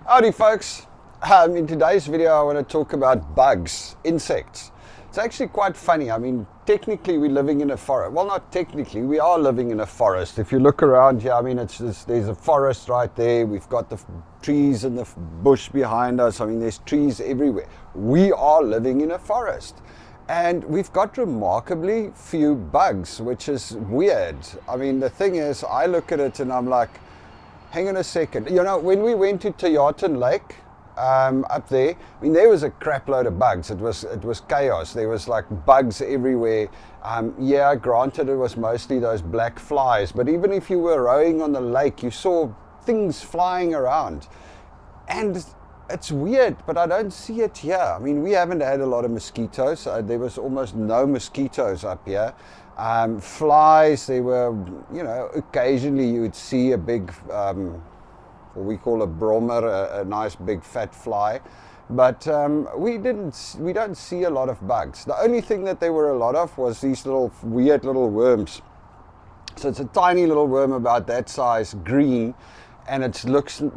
Howdy folks, in today's video I want to talk about bugs, insects. It's actually quite funny. I mean, technically we're living in a forest. Well, not technically, we are living in a forest. If you look around here, I mean, there's a forest right there. We've got the trees and the bush behind us. I mean, there's trees everywhere. We are living in a forest. And we've got remarkably few bugs, which is weird. I mean, the thing is, I look at it and I'm like, hang on a second. You know, when we went to Toyatin Lake, up there, I mean, there was a crap load of bugs. It was chaos. There was like bugs everywhere. Yeah, granted, it was mostly those black flies, but even if you were rowing on the lake, you saw things flying around. And it's weird, but I don't see it here. I mean, we haven't had a lot of mosquitoes. There was almost no mosquitoes up here. Flies, they were, you know, occasionally you would see a big, what we call a brommer, a nice big fat fly. But we don't see a lot of bugs. The only thing that there were a lot of was these little weird little worms. So it's a tiny little worm about that size, green, and it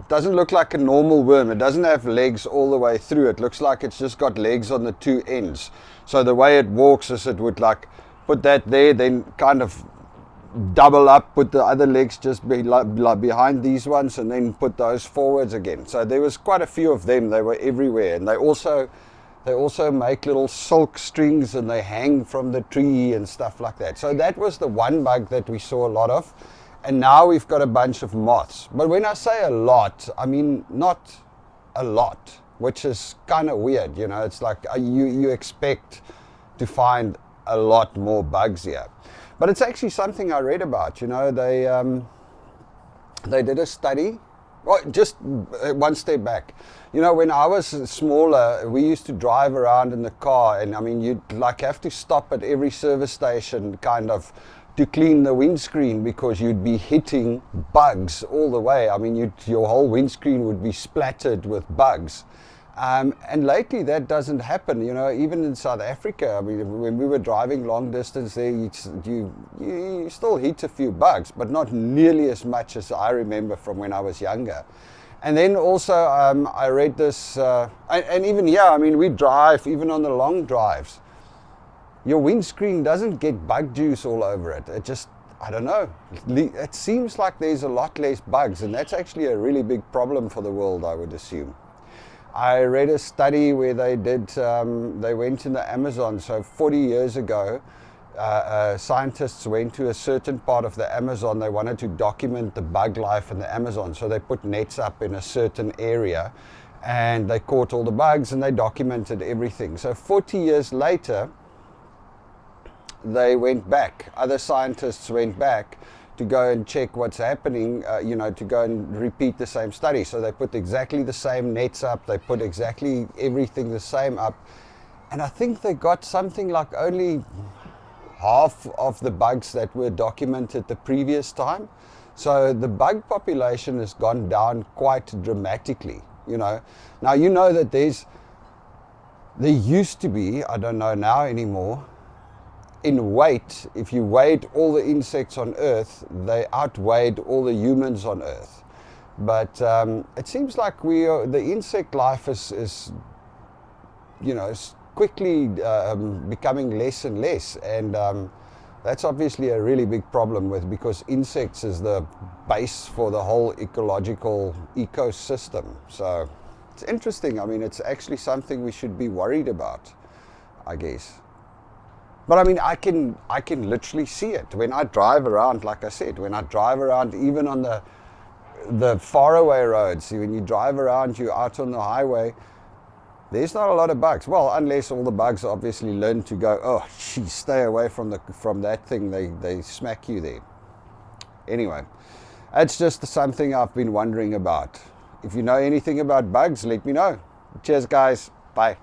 doesn't look like a normal worm. It doesn't have legs all the way through. It looks like it's just got legs on the two ends. So the way it walks is it would like put that there, then kind of double up, put the other legs just behind these ones, and then put those forwards again. So there was quite a few of them. They were everywhere, and they also make little silk strings, and they hang from the tree and stuff like that. So that was the one bug that we saw a lot of, and now we've got a bunch of moths. But when I say a lot, I mean not a lot, which is kind of weird. You know, it's like you expect to find a lot more bugs here. But it's actually something I read about. You know, they did a study. Well, just one step back. You know, when I was smaller, we used to drive around in the car, and I mean, you'd like have to stop at every service station kind of to clean the windscreen, because you'd be hitting bugs all the way. I mean, your whole windscreen would be splattered with bugs. And lately that doesn't happen, you know, even in South Africa. I mean, when we were driving long distance there, you still hit a few bugs, but not nearly as much as I remember from when I was younger. And then also I read this, and even here, I mean, we drive, even on the long drives, your windscreen doesn't get bug juice all over it. It just, I don't know, it seems like there's a lot less bugs, and that's actually a really big problem for the world, I would assume. I read a study where they went in the Amazon. So 40 years ago, scientists went to a certain part of the Amazon. They wanted to document the bug life in the Amazon. So they put nets up in a certain area, and they caught all the bugs, and they documented everything. So 40 years later, they went back. Other scientists went back to go and check what's happening, you know, to go and repeat the same study. So they put exactly the same nets up, they put exactly everything the same up, and I think they got something like only half of the bugs that were documented the previous time. So the bug population has gone down quite dramatically, you know. Now, you know that there used to be, I don't know now anymore, in weight, if you weighed all the insects on Earth, they outweighed all the humans on Earth. But it seems like the insect life is you know, quickly becoming less and less, and that's obviously a really big problem because insects is the base for the whole ecological ecosystem. So it's interesting. I mean, it's actually something we should be worried about, I guess. But I mean, I can literally see it when I drive around. Like I said, when I drive around, even on the faraway roads, when you drive around, you're out on the highway, there's not a lot of bugs. Well, unless all the bugs obviously learn to go, oh, geez, stay away from that thing. They smack you there. Anyway, it's just something I've been wondering about. If you know anything about bugs, let me know. Cheers, guys. Bye.